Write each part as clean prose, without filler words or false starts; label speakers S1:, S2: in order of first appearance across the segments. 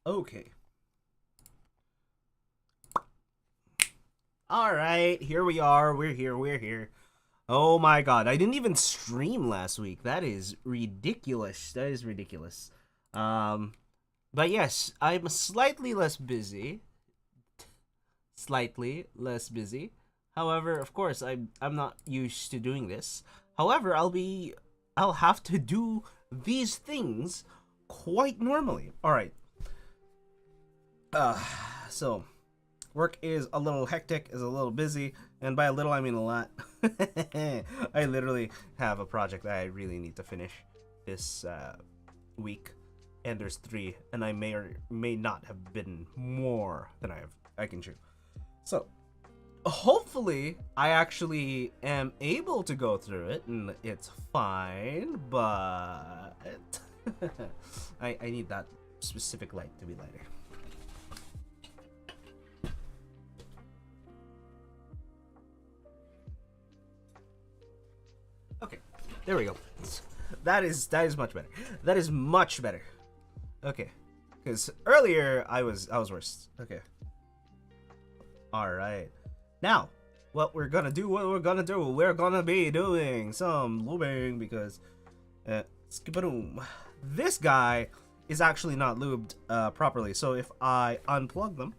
S1: Okay. All right, here we are. We're here. We're here. Oh my god, I didn't even stream last week. That is ridiculous. That is ridiculous. Um, but yes, I'm slightly less busy. Slightly less busy. However, of course, I'm not used to doing this. However, I'll have to do these things quite normally. All right. Uh, so work is a little hectic, is a little busy, and by a little I mean a lot. I literally have a project that I really need to finish this week, and there's 3, and I may or may not have been more than I can chew. So hopefully I actually am able to go through it and it's fine, but I need that specific light to be lighter. Okay, there we go. That is much better. That is much better. Okay, because earlier I was worse. Okay. All right. Now, what we're gonna we're gonna be doing some lubing because, skipadoom. This guy is actually not lubed properly. So if I unplug them,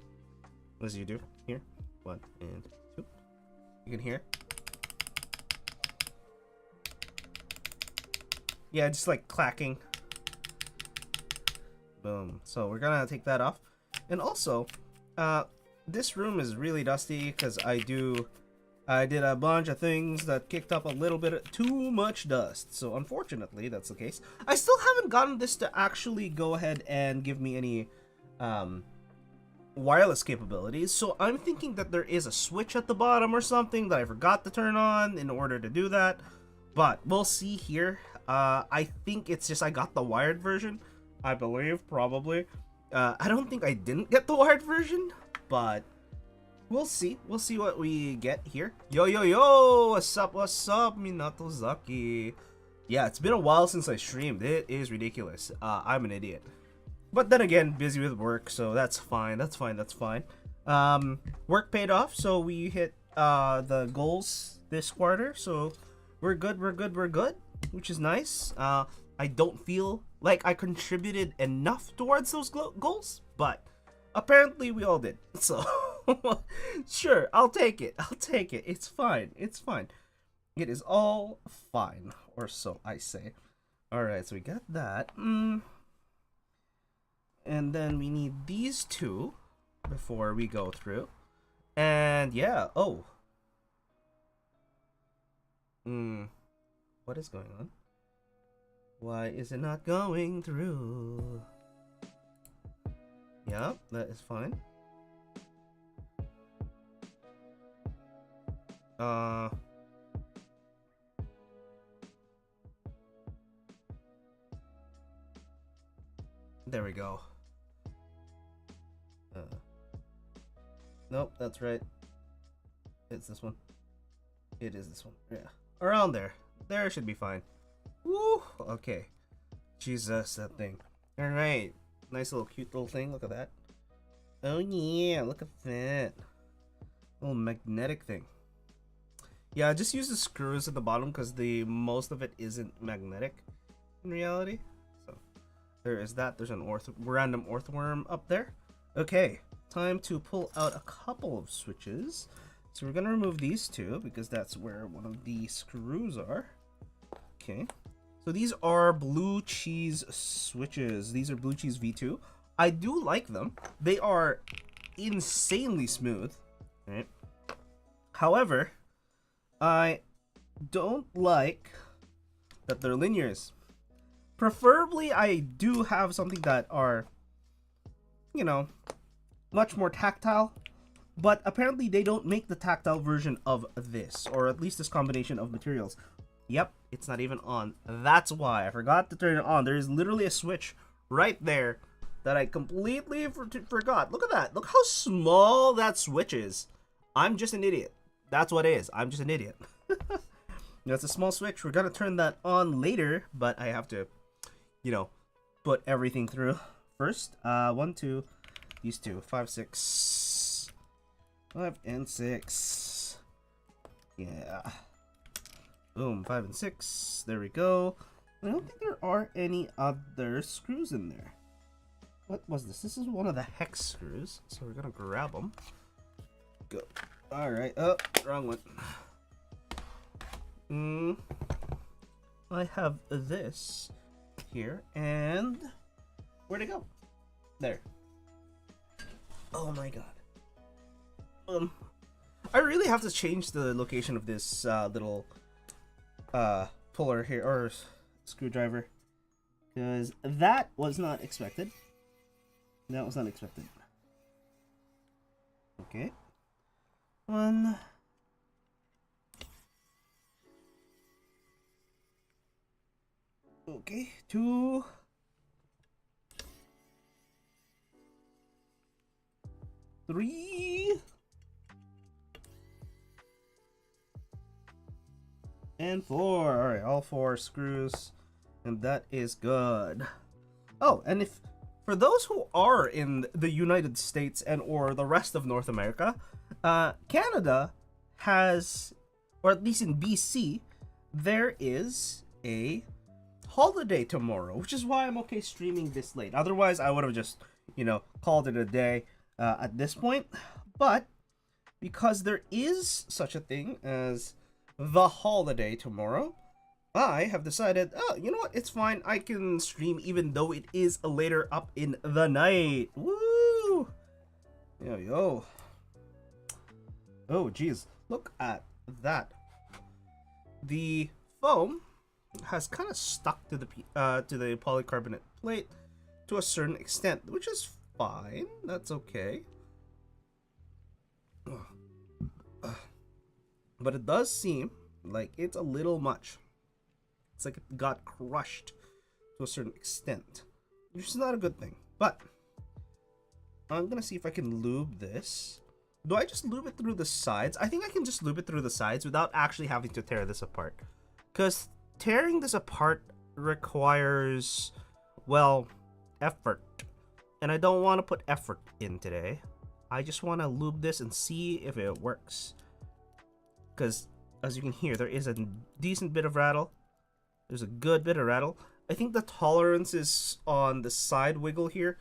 S1: as you do here, 1 and 2, you can hear. Yeah, just like clacking. Boom. So we're gonna take that off, and also, this room is really dusty because I did a bunch of things that kicked up a little bit too much dust. So unfortunately, that's the case. I still haven't gotten this to actually go ahead and give me any wireless capabilities. So I'm thinking that there is a switch at the bottom or something that I forgot to turn on in order to do that. But we'll see here. I think it's just I got the wired version. I believe, probably. I don't think I didn't get the wired version, but we'll see. We'll see what we get here. Yo, yo, yo! What's up, Minato Zaki? Yeah, it's been a while since I streamed. It is ridiculous. I'm an idiot. But then again, busy with work, so that's fine. That's fine. That's fine. Work paid off, so we hit the goals this quarter, so we're good, we're good, we're good, which is nice. I don't feel like I contributed enough towards those goals, but apparently we all did. So, sure, I'll take it. I'll take it. It's fine. It's fine. It is all fine, or so I say. Alright, so we got that. And then we need these 2 before we go through. And yeah, oh. What is going on? Why is it not going through? Yeah, that is fine. There we go. Nope, that's right. It's this one. It is this one. Yeah. Around there. There should be fine. Woo! Okay. Jesus, that thing. Alright. Nice little cute little thing. Look at that. Oh yeah, look at that. Little magnetic thing. Yeah, just use the screws at the bottom because the most of it isn't magnetic in reality. So there is that. There's an random earthworm up there. Okay, time to pull out a couple of switches. So we're gonna remove these 2 because that's where one of the screws are. Okay. So these are blue cheese switches. These are blue cheese V2. I do like them. They are insanely smooth. Right? However, I don't like that they're linears. Preferably, I do have something that are, you know, much more tactile. But apparently they don't make the tactile version of this, or at least this combination of materials. Yep, it's not even on. That's why I forgot to turn it on. There is literally a switch right there that I completely forgot. Look at that. Look how small that switch is. I'm just an idiot. That's what it is. I'm just an idiot. That's a small switch. We're gonna turn that on later, but I have to you know, put everything through first. 1, 2, these two, 5, 6, 5 and 6. Yeah. Boom, 5 and 6. There we go. I don't think there are any other screws in there. What was this? This is one of the hex screws, so we're gonna grab them. Go. All right. Oh, wrong one. I have this here, and where'd it go? There. Oh my god. I really have to change the location of this little puller here, or screwdriver, because that was not expected. That was not expected. Okay. 1. Okay. 2. 3. And 4. Alright, all 4 screws. And that is good. Oh, and if for those who are in the United States and or the rest of North America, Canada has, or at least in BC, there is a holiday tomorrow, which is why I'm okay streaming this late. Otherwise, I would have just, called it a day at this point. But because there is such a thing as the holiday tomorrow, I have decided, oh, you know what? It's fine. I can stream even though it is later up in the night. Woo! Yo. Oh, geez. Look at that. The foam has kind of stuck to the polycarbonate plate to a certain extent, which is fine. That's okay. But it does seem like it's a little much. It's like it got crushed to a certain extent, which is not a good thing. But I'm gonna see if I can lube this. Do I just lube it through the sides? I think I can just lube it through the sides without actually having to tear this apart. Because tearing this apart requires, well, effort. And I don't want to put effort in today. I just want to lube this and see if it works. Because, as you can hear, there is a decent bit of rattle. There's a good bit of rattle. I think the tolerance is on the side wiggle here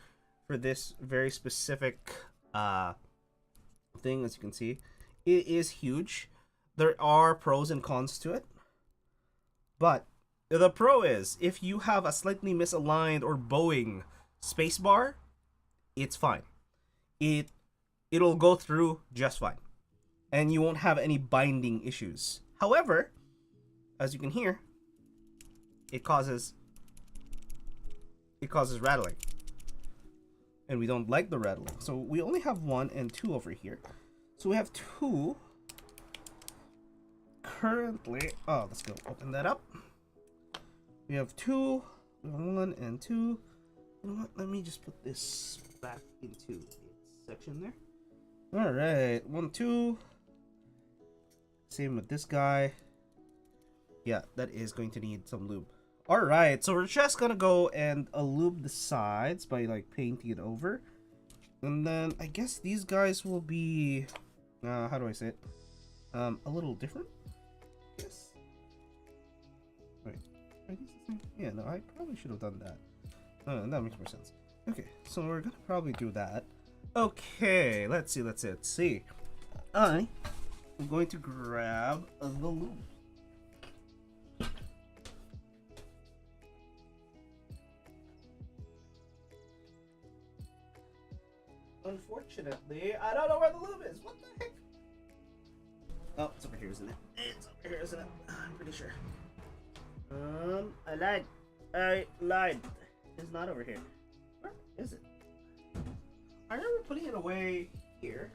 S1: for this very specific thing, as you can see. It is huge. There are pros and cons to it. But the pro is, if you have a slightly misaligned or bowing spacebar, it's fine. It'll go through just fine. And you won't have any binding issues. However, as you can hear, it causes rattling. And we don't like the rattling. So we only have 1 and 2 over here. So we have 2 currently. Oh, let's go open that up. We have 2. We have 1 and 2. You know what? Let me just put this back into its section there. Alright, 1, 2. Same with this guy. Yeah, that is going to need some lube. Alright, so we're just gonna go and lube the sides by painting it over. And then I guess these guys will be, how do I say it? A little different? Yes. Wait, are these the same? Yeah, no, I probably should have done that. That makes more sense. Okay, so we're gonna probably do that. Okay, let's see. I'm going to grab the lube. Unfortunately, I don't know where the lube is. What the heck? Oh, it's over here, isn't it? It's over here, isn't it? I'm pretty sure. I lied. It's not over here. Where is it? I remember putting it away here.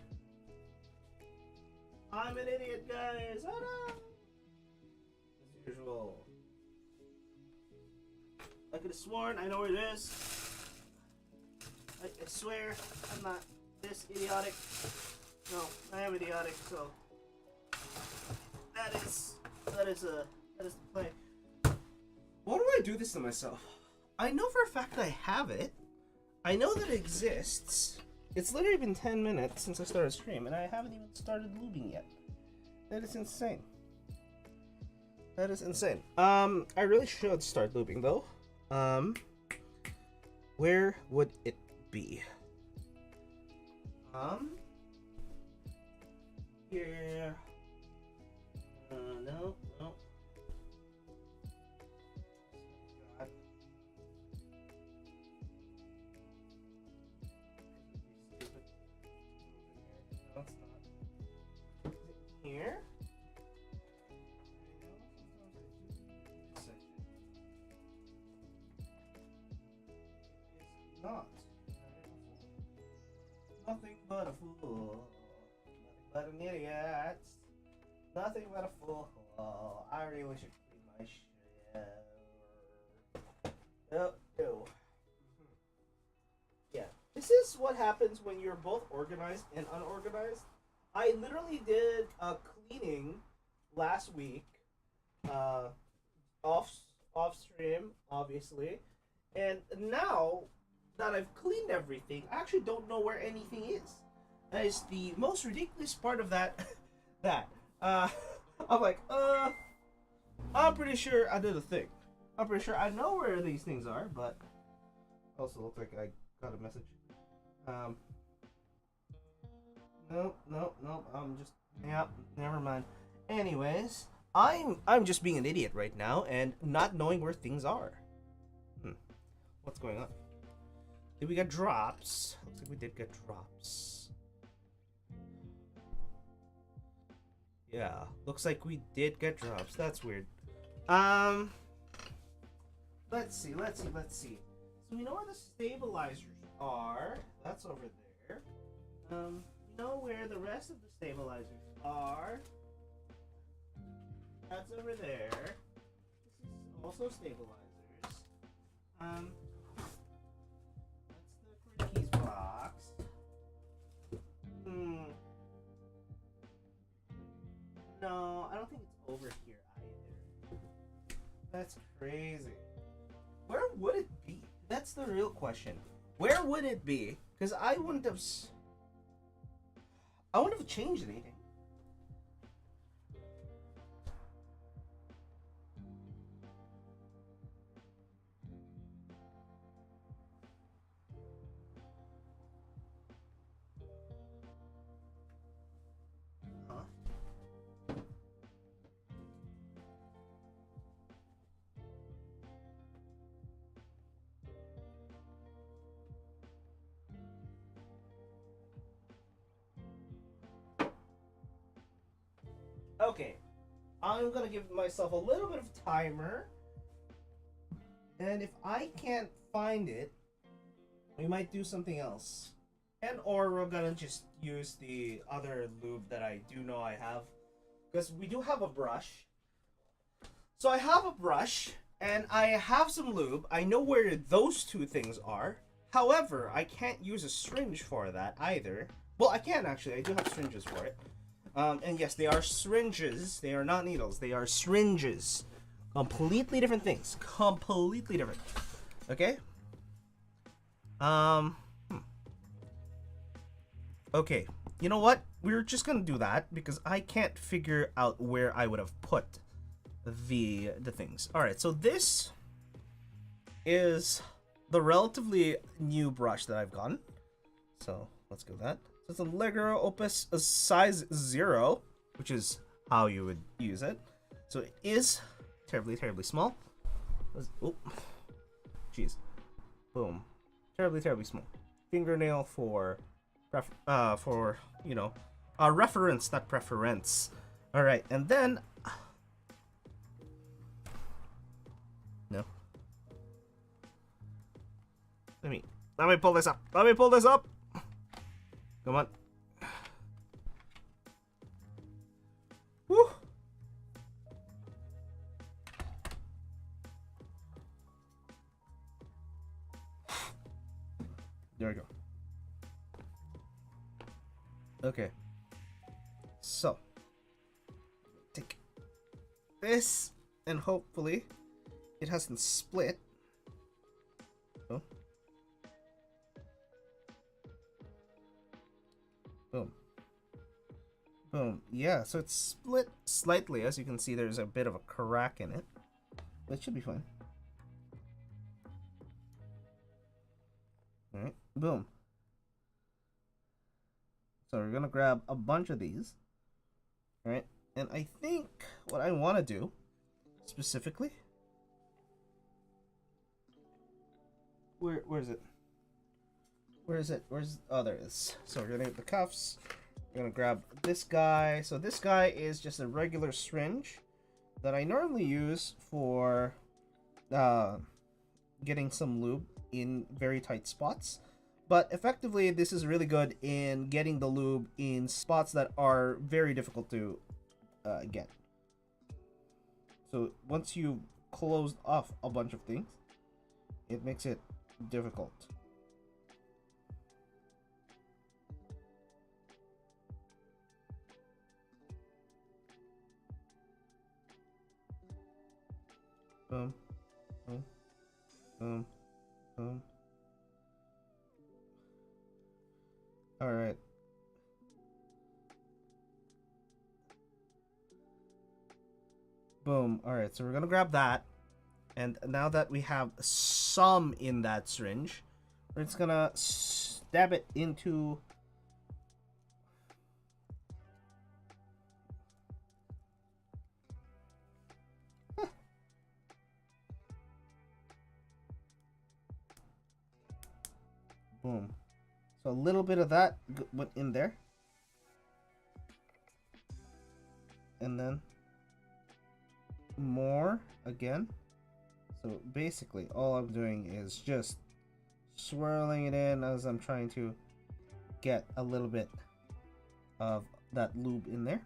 S1: I'm an idiot, guys. Oh no! As usual. I could have sworn I know where it is. I swear I'm not this idiotic. No, I am idiotic, so that is the play. Why do I do this to myself? I know for a fact I have it. I know that it exists. It's literally been 10 minutes since I started stream, and I haven't even started lubing yet. That is insane. That is insane. I really should start lubing though. Where would it be? Here. No. God. No, it's not. Is it here? Not. Nothing but a fool. Nothing but an idiot. Nothing but a fool. I really should clean my shit. Oh. Yeah. This is what happens when you're both organized and unorganized. I literally did a cleaning last week. Off stream, obviously. And now that I've cleaned everything, I actually don't know where anything is. That is the most ridiculous part of that. I'm like, I'm pretty sure I did a thing. I'm pretty sure I know where these things are, but also looks like I got a message. Nope. I'm just, yep, never mind. Anyways, I'm just being an idiot right now and not knowing where things are. What's going on? Did we get drops? Looks like we did get drops. Yeah, looks like we did get drops. That's weird. Let's see. So we know where the stabilizers are. That's over there. We know where the rest of the stabilizers are. That's over there. This is also stabilizers. That's the cookies box. No, I don't think it's over here either. That's crazy. Where would it be? That's the real question. Where would it be? Because I wouldn't have changed anything. Okay, I'm gonna give myself a little bit of timer, and if I can't find it, we might do something else, or we're gonna just use the other lube that I do know I have, because we do have a brush. So I have a brush, and I have some lube. I know where those two things are. However, I can't use a syringe for that either. Well, I can actually. I do have syringes for it. And yes, they are syringes. They are not needles. They are syringes. Completely different things. Completely different. Okay? Okay. You know what? We're just gonna do that because I can't figure out where I would have put the things. Alright, so this is the relatively new brush that I've gotten. So, let's go with that. So it's a Legro Opus size 0, which is how you would use it. So it is terribly, terribly small. Oh, jeez. Boom. Terribly, terribly small. Fingernail for you know, reference, not preference. All right, and then no. Let me pull this up. Let me pull this up. Come on. Woo. There we go. Okay. So, take this, and hopefully it hasn't split. Boom. Boom. Boom. Yeah, so it's split slightly. As you can see, there's a bit of a crack in it. But it should be fine. Alright, boom. So we're gonna grab a bunch of these. Alright, and I think what I want to do, specifically... Where is it? Where is it? Oh, there it is. So we're gonna get the cuffs. We're gonna grab this guy. So this guy is just a regular syringe that I normally use for getting some lube in very tight spots. But effectively, this is really good in getting the lube in spots that are very difficult to get. So once you've closed off a bunch of things, it makes it difficult. Boom, boom, boom, boom. All right. Boom. All right. So we're gonna grab that, and now that we have some in that syringe, we're just gonna stab it into. Boom. So a little bit of that went in there. And then more again. So basically all I'm doing is just swirling it in as I'm trying to get a little bit of that lube in there.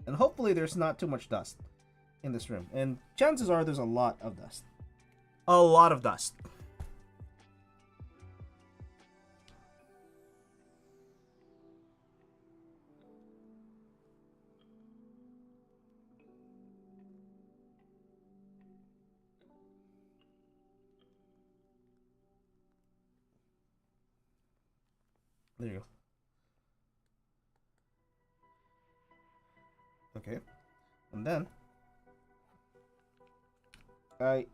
S1: And hopefully there's not too much dust in this room. And chances are there's a lot of dust. A lot of dust. There you go. Okay. And then I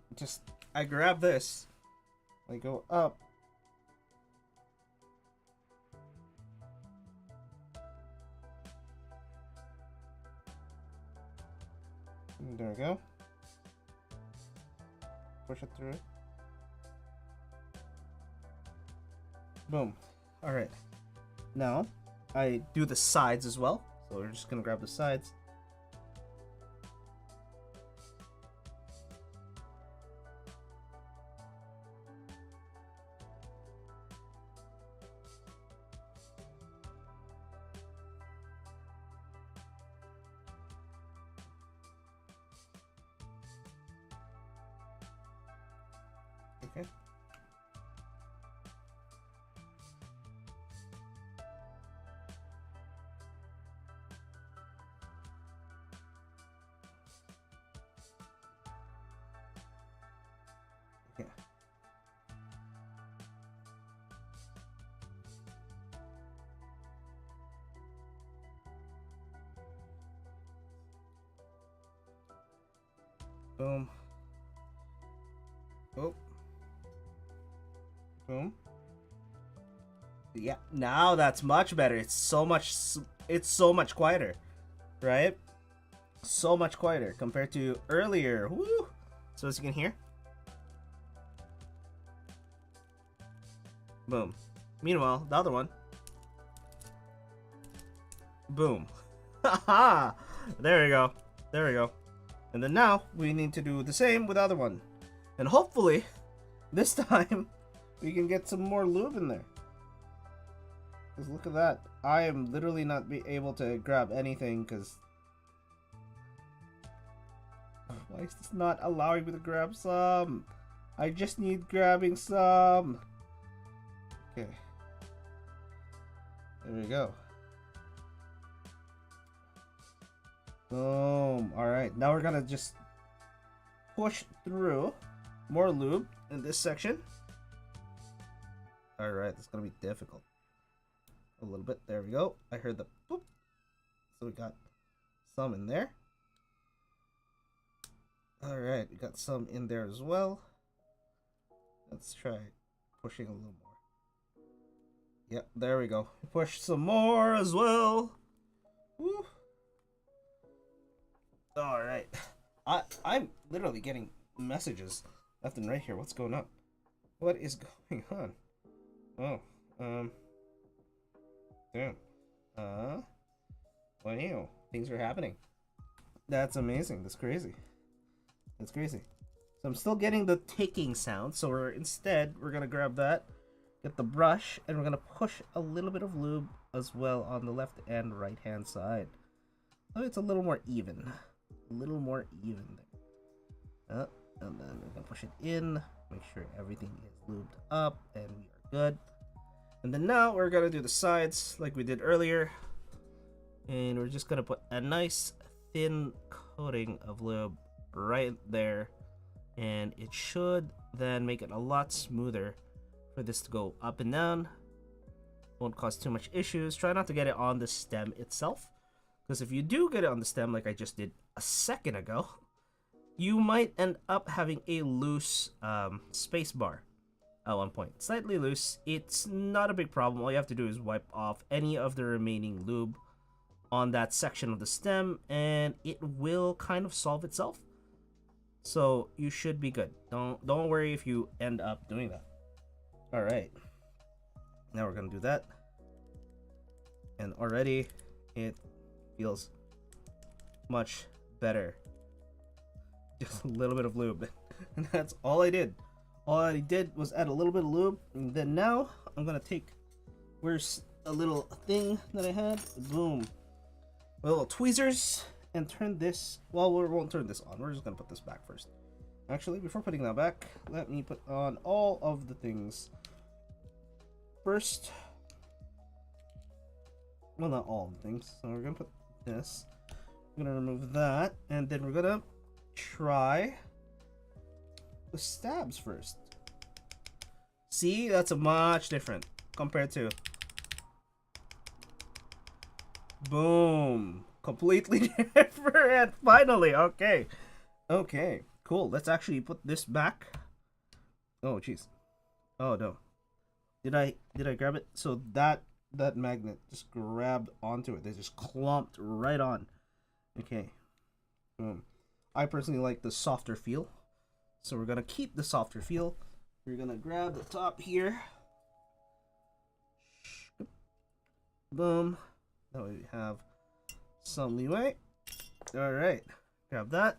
S1: grab this. I go up. And there we go. Push it through. Boom. All right. Now, I do the sides as well. So we're just gonna grab the sides. Okay. Yeah. Boom. Oh. Boom. Yeah, now that's much better. It's so much quieter, right? So much quieter compared to earlier. Woo! So as you can hear. Boom. Meanwhile, the other one. Boom. Haha! There we go. There we go. And then now we need to do the same with the other one. And hopefully, this time, we can get some more lube in there. Because look at that. I am literally not able to grab anything because... Why is this not allowing me to grab some? I just need grabbing some. Okay. There we go. Boom. Alright, now we're gonna just push through more lube in this section. All right, it's gonna be difficult. A little bit. There we go. I heard the boop. So we got some in there. All right, we got some in there as well. Let's try pushing a little more. Yep, there we go. Push some more as well. Woo. All right. I'm literally getting messages left and right here. What's going on? What is going on? Oh, damn. Wow. Things are happening. That's amazing. That's crazy. That's crazy. So I'm still getting the taking sound. So we're gonna grab that, get the brush, and we're gonna push a little bit of lube as well on the left and right hand side. So it's a little more even. A little more even there. And then we're gonna push it in, make sure everything is lubed up, and we are good. And then now we're gonna do the sides like we did earlier. And we're just gonna put a nice thin coating of lube right there, and it should then make it a lot smoother for this to go up and down. Won't cause too much issues. Try not to get it on the stem itself, because if you do get it on the stem like I just did a second ago, you might end up having a loose space bar at one point. Slightly loose. It's not a big problem. All you have to do is wipe off any of the remaining lube on that section of the stem, and it will kind of solve itself. So you should be good. Don't worry if you end up doing that. All right. Now we're gonna do that, and already it feels much better. Just a little bit of lube, and that's all I did. All I did was add a little bit of lube, and then now I'm gonna take, where's a little thing that I had? Boom. Little tweezers, and turn this. Well, we won't turn this on. We're just gonna put this back first. Actually, before putting that back, let me put on all of the things first. Well, not all of the things. So we're gonna put this. We're gonna remove that, and then we're gonna try the stabs first. See, that's a much different compared to boom, completely different. Finally, okay, cool. Let's actually put this back. Oh jeez. Oh no, did I grab it? So that magnet just grabbed onto it. They just clumped right on. Okay. I personally like the softer feel, so we're gonna keep the softer feel. We're gonna grab the top here. Boom. That way we have some leeway. All right, grab that,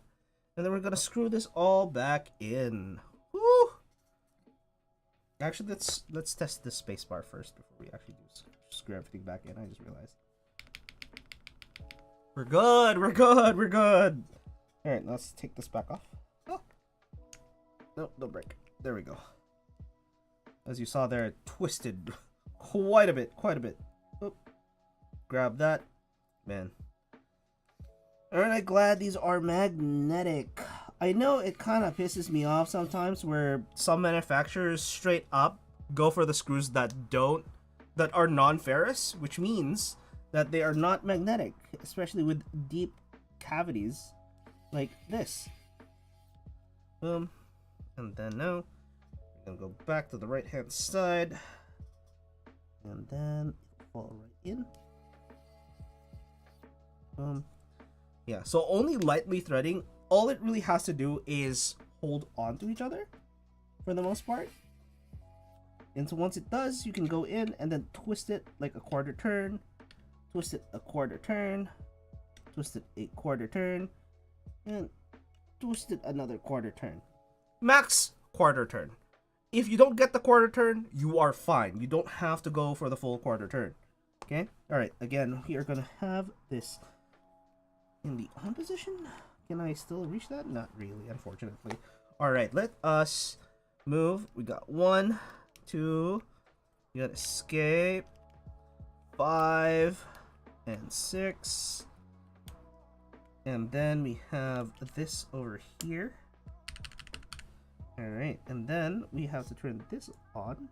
S1: and then we're gonna screw this all back in. Woo! Actually, let's test the space bar first before we actually do screw everything back in. I just realized. We're good. We're good. We're good. All right, let's take this back off. Oh. No, don't break. There we go. As you saw there, it twisted quite a bit. Oop. Grab that. Man. Aren't I glad these are magnetic? I know it kind of pisses me off sometimes where some manufacturers straight up go for the screws that are non-ferrous, which means that they are not magnetic, especially with deep cavities like this. And then now we're gonna go back to the right hand side, and then fall right in. Yeah, so only lightly threading. All it really has to do is hold on to each other for the most part. And so once it does, you can go in and then twist it like a quarter turn, twist it a quarter turn, twist it a quarter turn, and twist it another quarter turn. Max quarter turn. If you don't get the quarter turn, you are fine. You don't have to go for the full quarter turn. Okay? Alright, again, we are going to have this in the on position. Can I still reach that? Not really, unfortunately. Alright, let us move. We got 1, 2, we got escape, 5, and 6. And then we have this over here. Alright, and then we have to turn this on.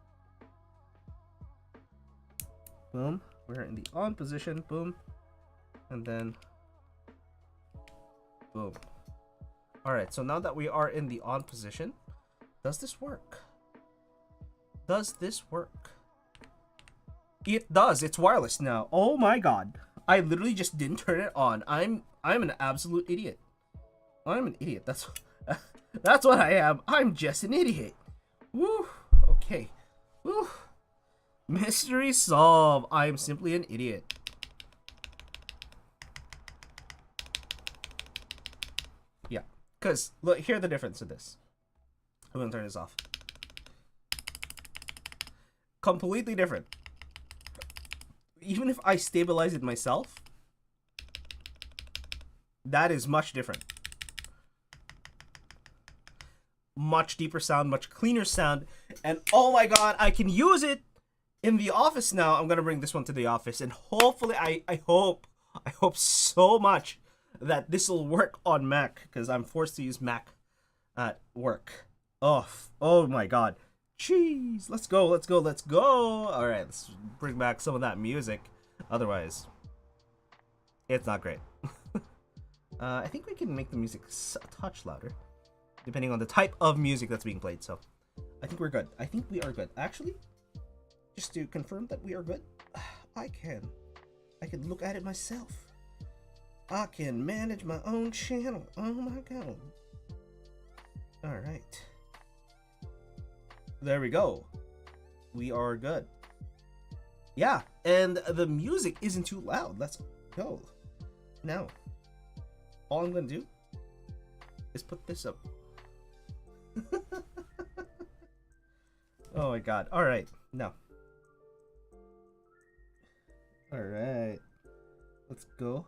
S1: Boom. We're in the on position. Boom. And then boom. Alright, so now that we are in the on position, does this work? Does this work? It does. It's wireless now. Oh my god. I literally just didn't turn it on. I'm an absolute idiot. I'm an idiot. That's what I am. I'm just an idiot. Woo. Okay. Woo. Mystery solved. I am simply an idiot. Yeah. Because, look, here's the difference of this. I'm going to turn this off. Completely different. Even if I stabilize it myself, that is much different. Much deeper sound, much cleaner sound. And oh my god, I can use it in the office now. I'm going to bring this one to the office. And hopefully, I hope so much that this will work on Mac. Because I'm forced to use Mac at work. Oh my god. Jeez, let's go. All right, let's bring back some of that music. Otherwise, it's not great. I think we can make the music a touch louder, depending on the type of music that's being played. So, I think we're good. I think we are good. Actually, just to confirm that we are good, I can look at it myself. I can manage my own channel. Oh my god. All right. There we go. We are good. Yeah, and the music isn't too loud. Let's go. Now, all I'm gonna do is put this up. Oh my god. Alright, now. Alright. Let's go.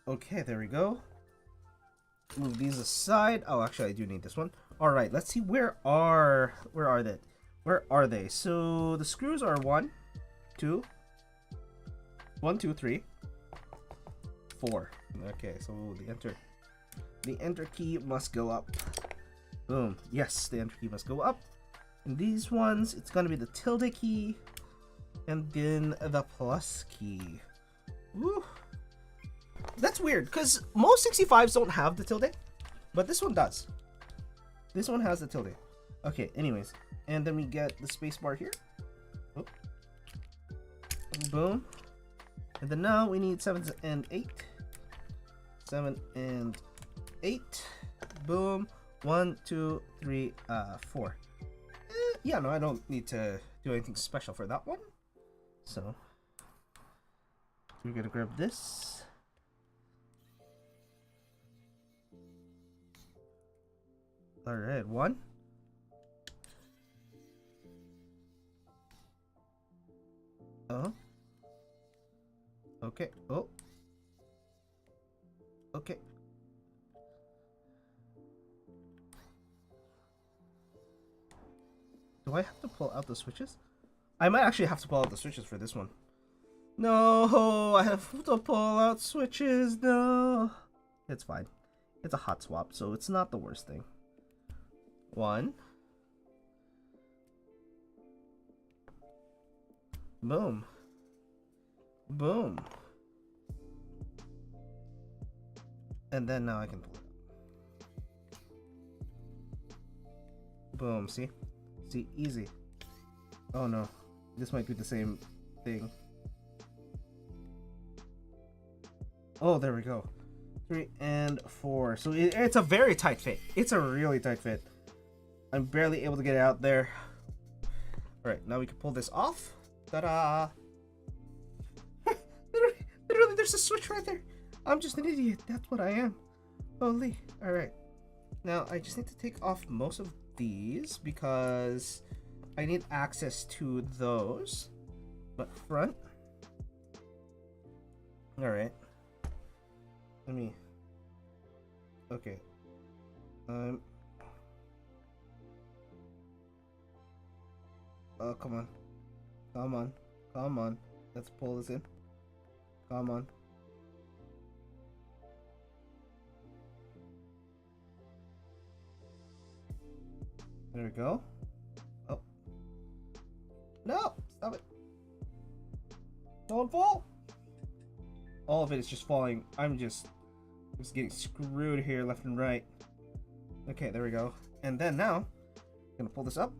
S1: Okay, there we go. Move these aside. Oh, actually, I do need this one. All right, let's see. Where are they? So the screws are 1, 2, 3, 4. Okay, so the enter key must go up. Boom. Yes, the enter key must go up. And these ones, it's gonna be the tilde key, and then the plus key. Woo. That's weird, because most 65s don't have the tilde, but this one does. This one has the tilde. Okay, anyways. And then we get the space bar here. Oh. Boom. And then now we need 7 and 8. 7 and 8. Boom. 1, 2, 3, 4. Yeah, no, I don't need to do anything special for that one. So, we're going to grab this. Alright, 1. Okay. Oh. Okay. Do I have to pull out the switches? I might actually have to pull out the switches for this one. No, I have to pull out switches. No. It's fine. It's a hot swap, so it's not the worst thing. 1. Boom. Boom. And then now I can pull it up. Boom, see? See, easy. Oh no, this might be the same thing. Oh, there we go. 3 and 4. So it's a very tight fit. It's a really tight fit. I'm barely able to get it out there. Alright, now we can pull this off. Ta-da! Literally, there's a switch right there. I'm just an idiot. That's what I am. Holy. Alright. Now, I just need to take off most of these because I need access to those. But front. Alright. Let me... Okay. Oh, come on. Come on. Come on. Let's pull this in. Come on. There we go. Oh. No! Stop it. Don't fall! All of it is just falling. I'm just getting screwed here left and right. Okay, there we go. And then now, I'm gonna pull this up.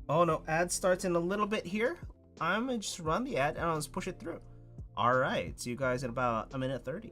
S1: Oh no, ad starts in a little bit here. I'm gonna just run the ad and I'll just push it through. Alright, see you guys in about a minute 30.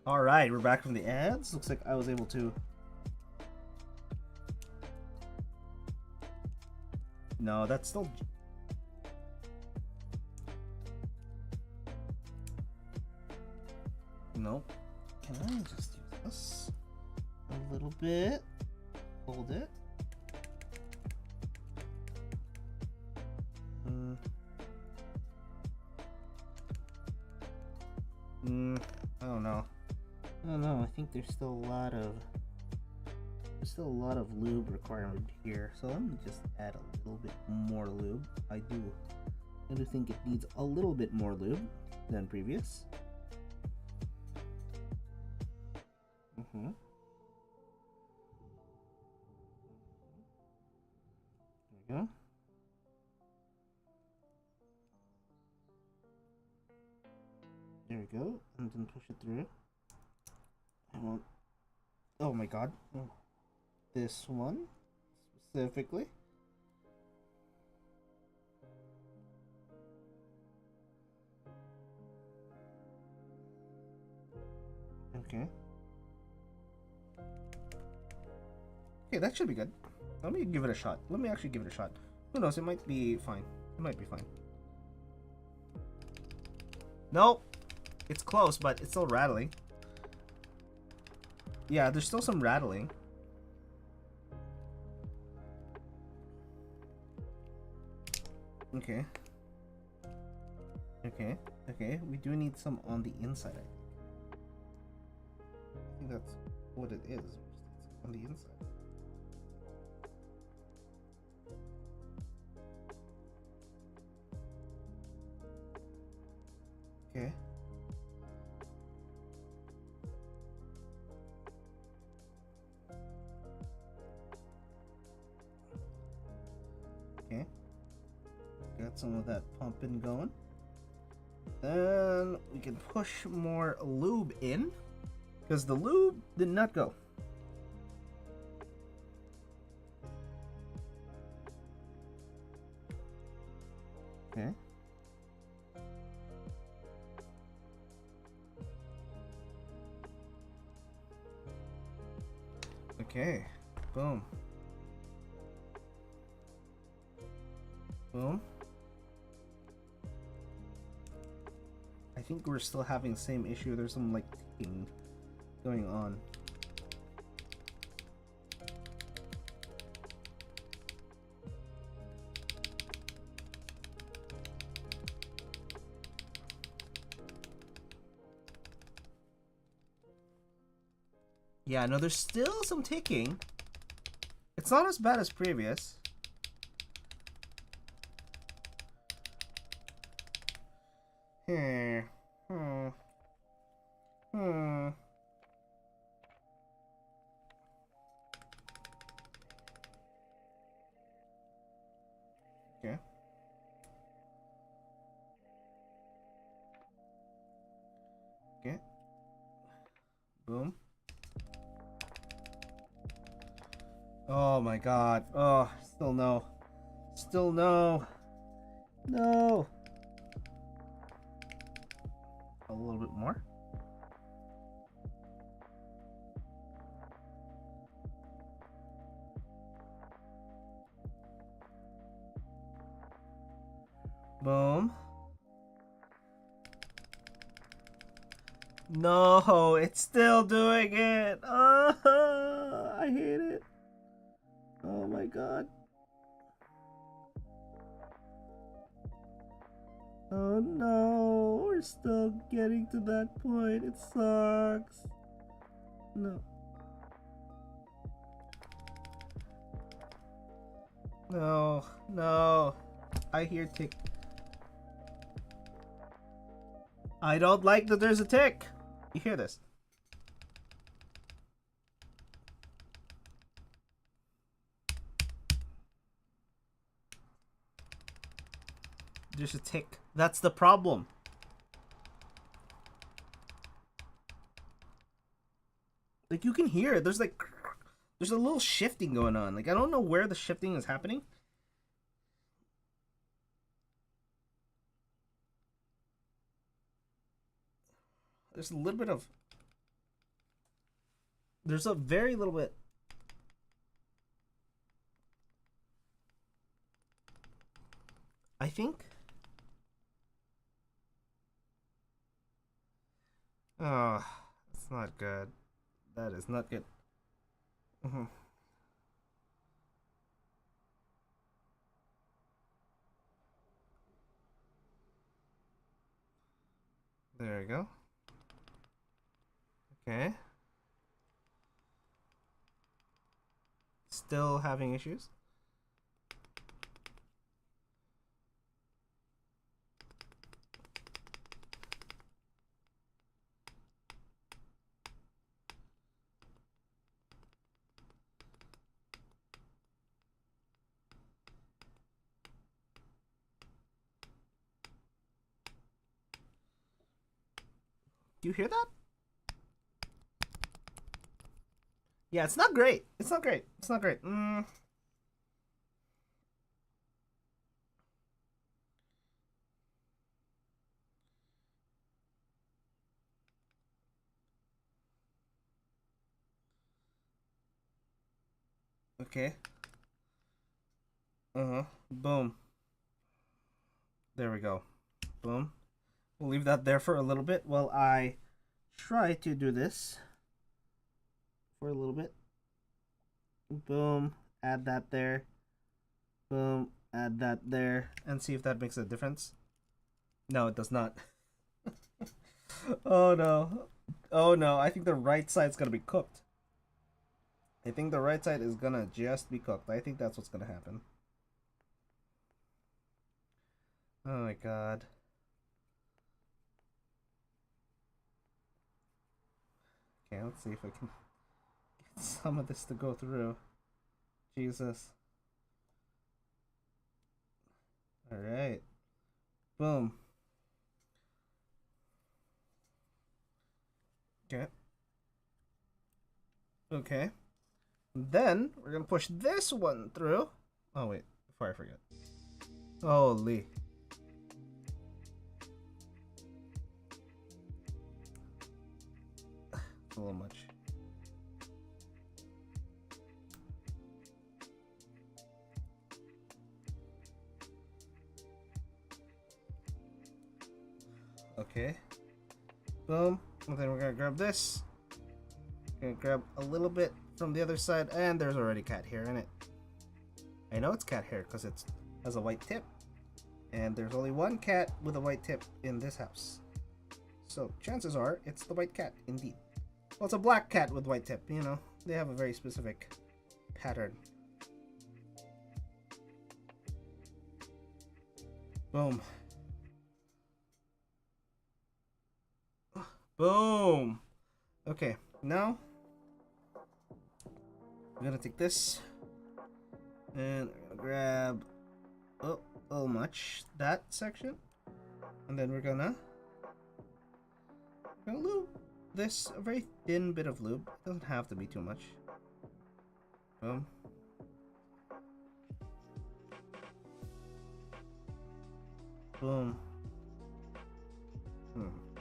S1: Alright, we're back from the ads. Looks like I was able to... No, that's still... Nope. Can I just use this a little bit? Hold it. I don't know. I don't know. I think there's still a lot of lube requirement here. So let me just add a little bit more lube. I do think it needs a little bit more lube than previous. There we go. There we go. And then push it through. Oh my god. This one specifically. Okay. Okay, that should be good. Let me give it a shot. Let me actually give it a shot. Who knows? It might be fine. It might be fine. Nope. It's close, but it's still rattling. Yeah, there's still some rattling. Okay. Okay. Okay. We do need some on the inside, I think that's what it is. On the inside. Okay. Okay. Got some of that pumping going. Then we can push more lube in, because the lube did not go. Okay. Okay. Boom. Boom. I think we're still having the same issue. There's some like ticking going on. Yeah, no, there's still some ticking. It's not as bad as previous. Okay. Okay. Boom. Oh my god. Oh, still no. Still no. No. A little bit more. Boom. No, it's still doing it. Oh, I hate it. Oh my god. Oh no, we're still getting to that point. It sucks. No. No, no. I hear tick. I don't like that there's a tick. You hear this? There's a tick. That's the problem. Like you can hear it. There's a little shifting going on. Like I don't know where the shifting is happening. There's a little bit of. There's a very little bit. I think. Oh, it's not good. That is not good. There we go. Okay. Still having issues. Do you hear that? Yeah, it's not great. It's not great. It's not great. Okay. Boom. There we go. Boom. We'll leave that there for a little bit while I try to do this for a little bit. Boom. Add that there. Boom. Add that there. And see if that makes a difference. No, it does not. Oh no. Oh no. I think the right side's gonna be cooked. I think the right side is gonna just be cooked. I think that's what's gonna happen. Oh my god. Okay, let's see if I can get some of this to go through. Jesus. Alright. Boom. Okay. Okay. Then, we're gonna push this one through. Oh, wait. Before I forget. Holy. It's a little much. Okay. Boom. And then we're gonna grab this. Gonna grab a little bit from the other side, and there's already cat hair in it. I know it's cat hair because it has a white tip, and there's only one cat with a white tip in this house. So chances are it's the white cat, indeed. Well, it's a black cat with white tip, you know. They have a very specific pattern. Boom. Boom. Okay, now I'm gonna take this and I'm gonna grab much that section, and then we're gonna lube this, a very thin bit of lube. It doesn't have to be too much. Boom. Boom.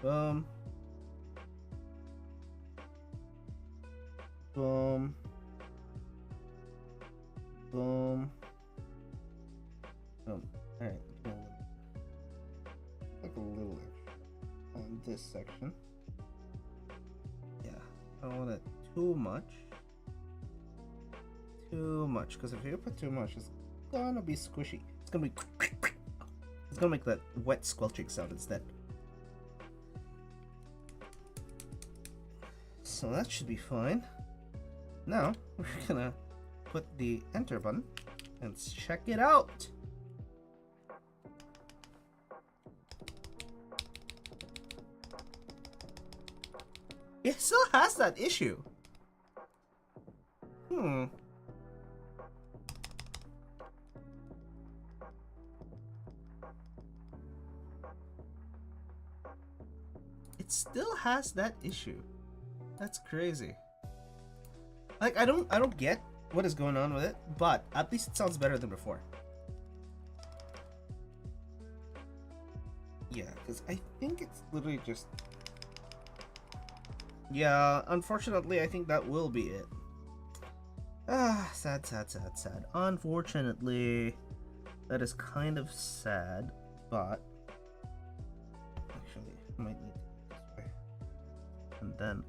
S1: Boom. Boom. Boom. Boom. Alright. Like a little on this section. Yeah. I don't want it too much. Too much. Because if you put too much, it's gonna be squishy. It's gonna be. It's gonna make that wet squelching sound instead. So that should be fine. Now we're gonna put the enter button and check it out. It still has that issue. It still has that issue. That's crazy. Like, I don't get what is going on with it, but at least it sounds better than before. Yeah, because I think it's literally just... Yeah, unfortunately, I think that will be it. Ah, sad, sad, sad, sad. Unfortunately, that is kind of sad, but... Actually, I might need to go this way. And then...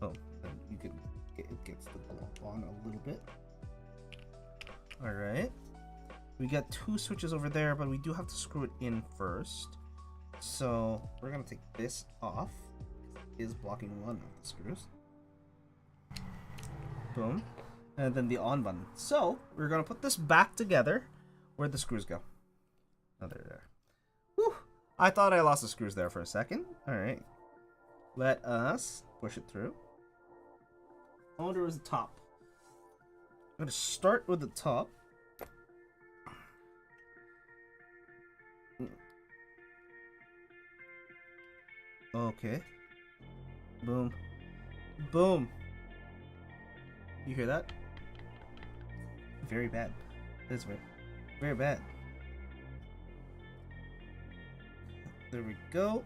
S1: Oh, then you can... It gets the glow on a little bit. Alright. We got two switches over there, but we do have to screw it in first. So, we're gonna take this off. It is blocking one of the screws. Boom. And then the on button. So, we're gonna put this back together. Where'd the screws go? Oh, they're there. Whew! I thought I lost the screws there for a second. Alright. Let us push it through. I wonder where's the top. I'm gonna start with the top. Okay. Boom. Boom. You hear that? Very bad. That's very, very bad. There we go.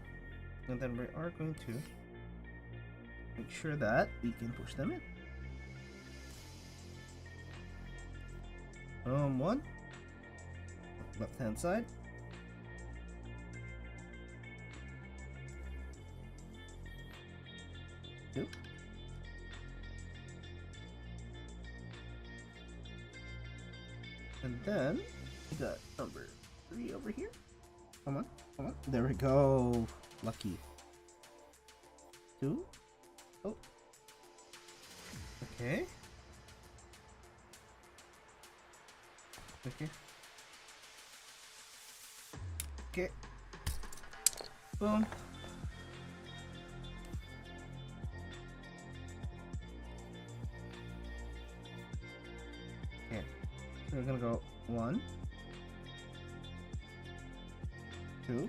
S1: And then we are going to make sure that we can push them in. One. Left hand side. Two. And then we got number 3 over here. Come on, come on. There we go. Lucky. 2. Oh. Okay. Okay. Okay. Boom. Okay. So we're gonna go 1, 2,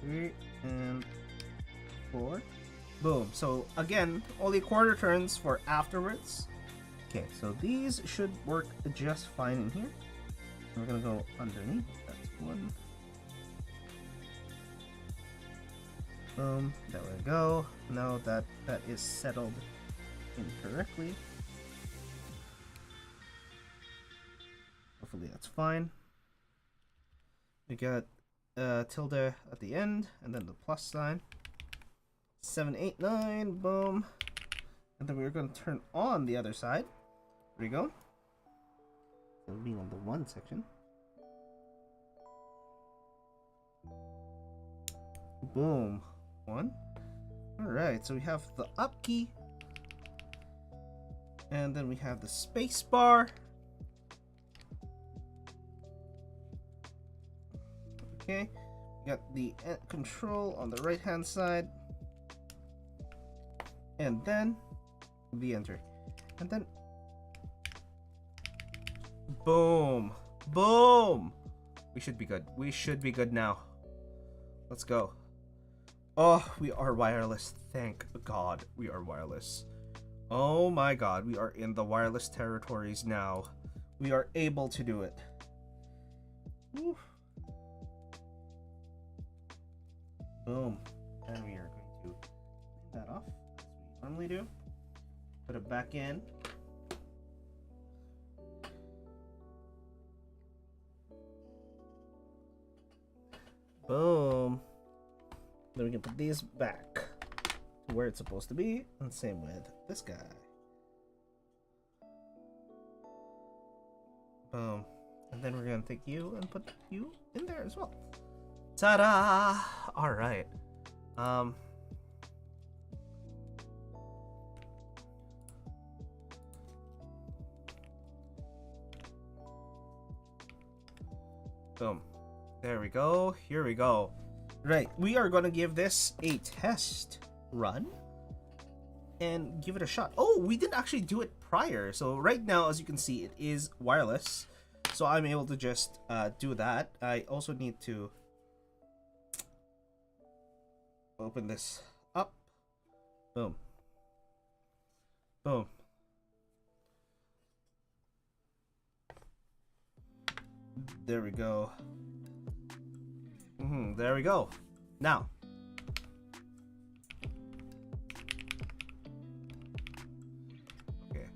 S1: 3, and 4. Boom. So again, only quarter turns for afterwards. Okay, so these should work just fine in here. We're gonna go underneath. That's 1. Boom. There we go. Now that is settled incorrectly. Hopefully that's fine. We got tilde at the end, and then the plus sign. 789, boom. And then we're going to turn on the other side. There we go. It'll be on the 1 section. Boom. 1. Alright, so we have the up key. And then we have the space bar. Okay. We got the control on the right hand side. And then the enter. And then boom. Boom. We should be good. We should be good now. Let's go. Oh, we are wireless. Thank God we are wireless. Oh my God, we are in the wireless territories now. We are able to do it. Woo. Boom. And we are going to clean that off as we normally do. Put it back in. Boom. Then we can put these back to where it's supposed to be. And same with this guy. Boom. And then we're going to take you and put you in there as well. Ta-da! Alright. Boom. There we go. Here we go. Right. We are going to give this a test run and give it a shot. Oh, we didn't actually do it prior. So right now, as you can see, it is wireless. So I'm able to just do that. I also need to open this up. Boom. Boom. There we go. There we go. Now. Okay.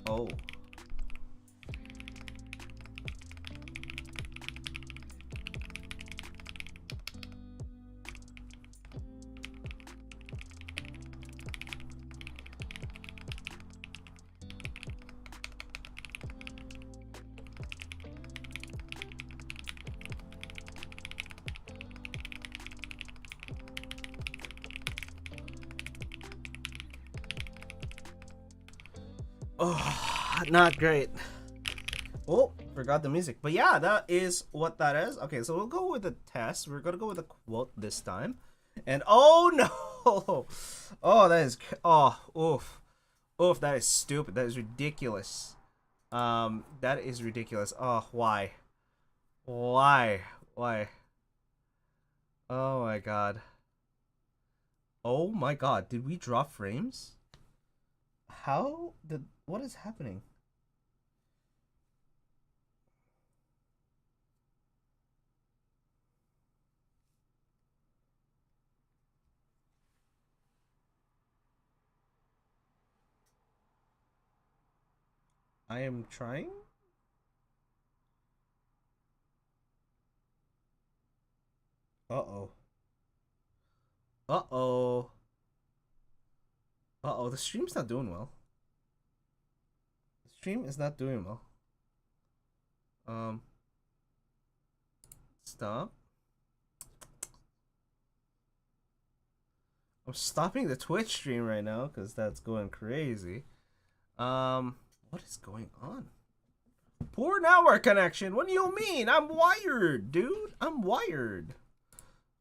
S1: Oh. Oh, not great. Oh, forgot the music. But yeah, that is what that is. Okay, so we'll go with the test. We're gonna go with a quote this time. And oh no! Oh, that is oof. Oof, that is stupid. That is ridiculous. That is ridiculous. Oh, why? Why? Why? Oh my god. Oh my god, did we drop frames? What is happening? I am trying? Uh-oh. Uh-oh. Uh-oh, the stream's not doing well. The stream is not doing well. Stop. I'm stopping the Twitch stream right now because that's going crazy. What is going on? Poor network connection. What do you mean? I'm wired, dude. I'm wired.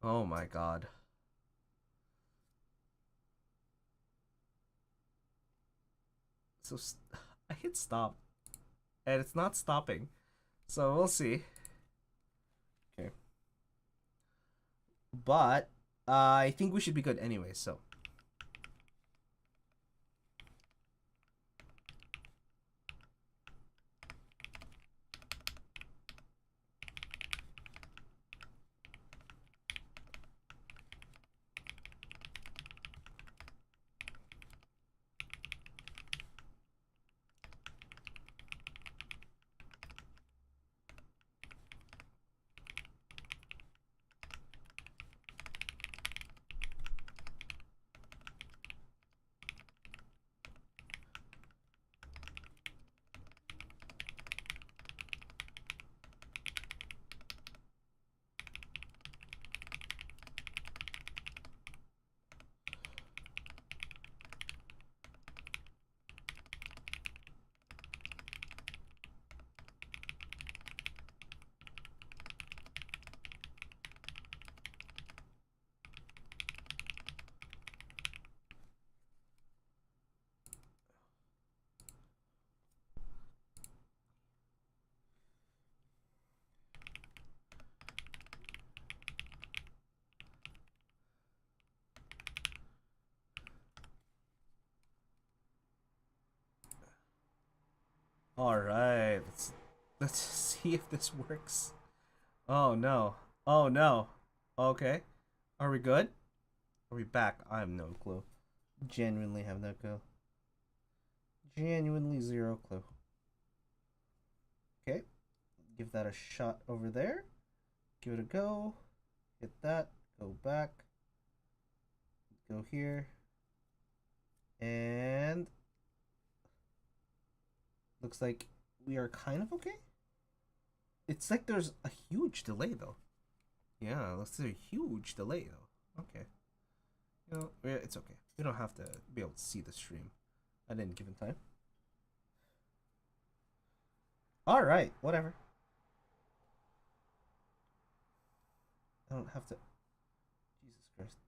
S1: Oh my god. So I hit stop and it's not stopping. So we'll see. Okay. But I think we should be good anyway, so. All right, let's see if this works. Oh no. Oh no. Okay. Are we good? Are we back? I have no clue. Genuinely have no clue. Genuinely zero clue. Okay. Give that a shot over there. Give it a go. Hit that. Go back. Go here. And looks like we are kind of okay. It's like there's a huge delay though. Yeah, looks like a huge delay though. Okay. You know, it's okay. We don't have to be able to see the stream at any given time. Alright, whatever. I don't have to. Jesus Christ.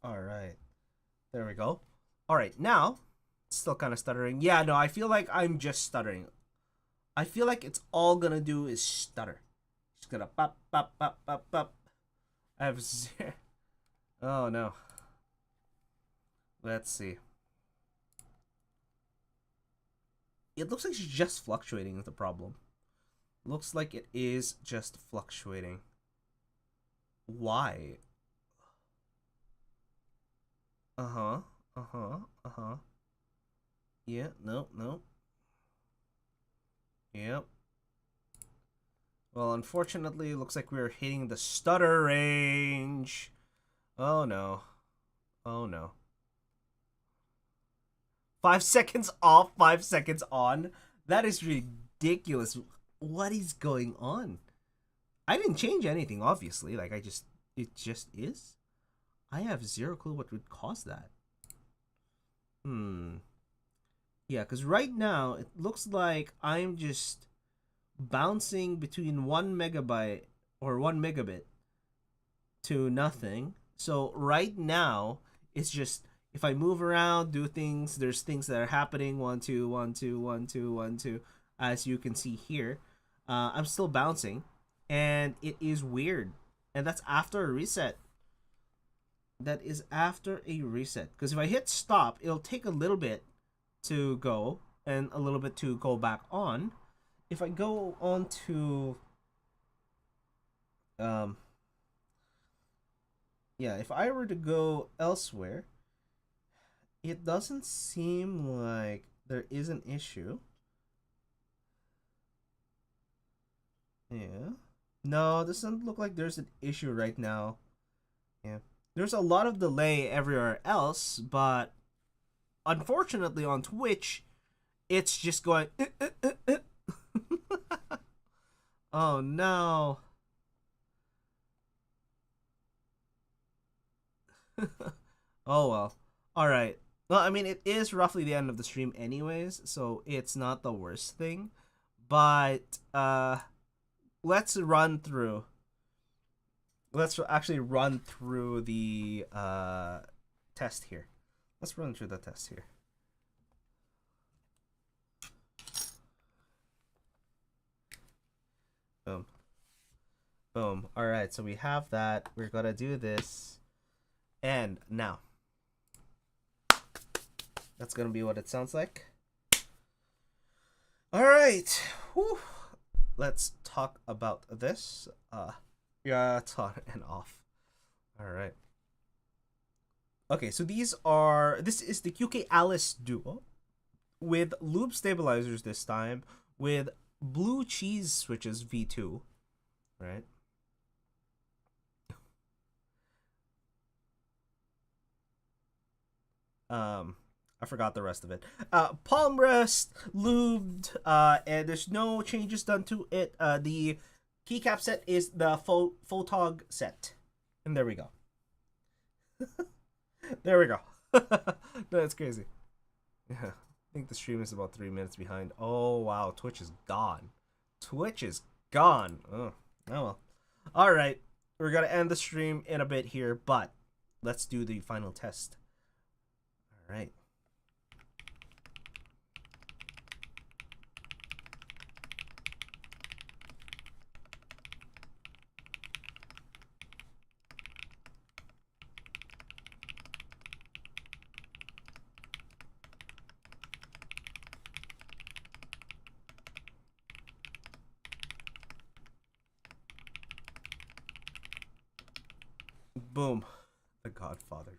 S1: Alright. There we go. Alright, now, still kind of stuttering. Yeah, no, I feel like I'm just stuttering. I feel like it's all gonna do is stutter. Just gonna pop, pop, pop, pop, pop. I have zero. Oh no. Let's see. It looks like it's just fluctuating is the problem. Looks like it is just fluctuating. Why? Uh-huh. Uh-huh. Uh-huh. Yeah, no, no. Yep. Well, unfortunately, it looks like we're hitting the stutter range. Oh no. Oh no. 5 seconds off, 5 seconds on. That is ridiculous. What is going on? I didn't change anything, obviously. Like, it just is. I have zero clue what would cause that. Yeah, because right now, it looks like I'm just bouncing between 1 megabyte or 1 megabit to nothing. So right now, it's just, if I move around, do things, there's things that are happening. 1, 2, 1, 2, 1, 2, 1, 2. As you can see here, I'm still bouncing, and it is weird. And that's after a reset. That is after a reset. Because if I hit stop, it'll take a little bit to go and a little bit to go back on. If I go on to yeah, if I were to go elsewhere, it doesn't seem like there is an issue. Yeah. No, this doesn't look like there's an issue right now. Yeah. There's a lot of delay everywhere else, but unfortunately on Twitch, it's just going oh no. Oh well. Alright. Well, I mean, it is roughly the end of the stream anyways, so it's not the worst thing. But, let's run through. Let's actually run through the, test here. Let's run through the test here. Boom. Boom. Alright, so we have that. We're gonna do this. And now. That's gonna be what it sounds like. Alright. Let's talk about this. Yeah, it's on and off. Alright. Okay, so this is the QK Alice Duo with lube stabilizers this time with blue cheese switches V2, right? I forgot the rest of it. Palm rest, lubed, and there's no changes done to it. The keycap set is the photog set. And there we go. There we go. That's crazy. Yeah. I think the stream is about 3 minutes behind. Oh, wow. Twitch is gone. Twitch is gone. Oh well. Alright. We're going to end the stream in a bit here, but let's do the final test. Alright. Boom. The Godfather.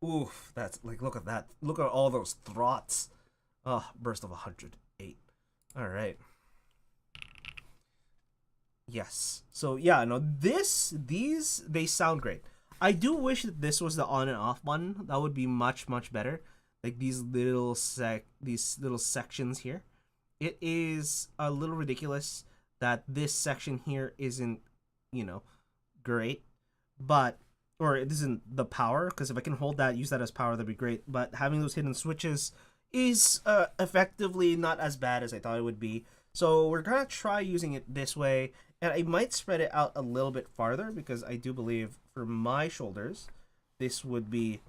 S1: Oof, that's like, look at that. Look at all those throats. Oh, burst of 108. All right. Yes. So yeah, no, these they sound great. I do wish that this was the on and off one. That would be much better. Like these little sections here. It is a little ridiculous that this section here isn't, you know, great, but or it isn't the power, because if I can hold that, use that as power, that'd be great. But having those hidden switches is effectively not as bad as I thought it would be. So we're gonna try using it this way, and I might spread it out a little bit farther because I do believe for my shoulders, this would be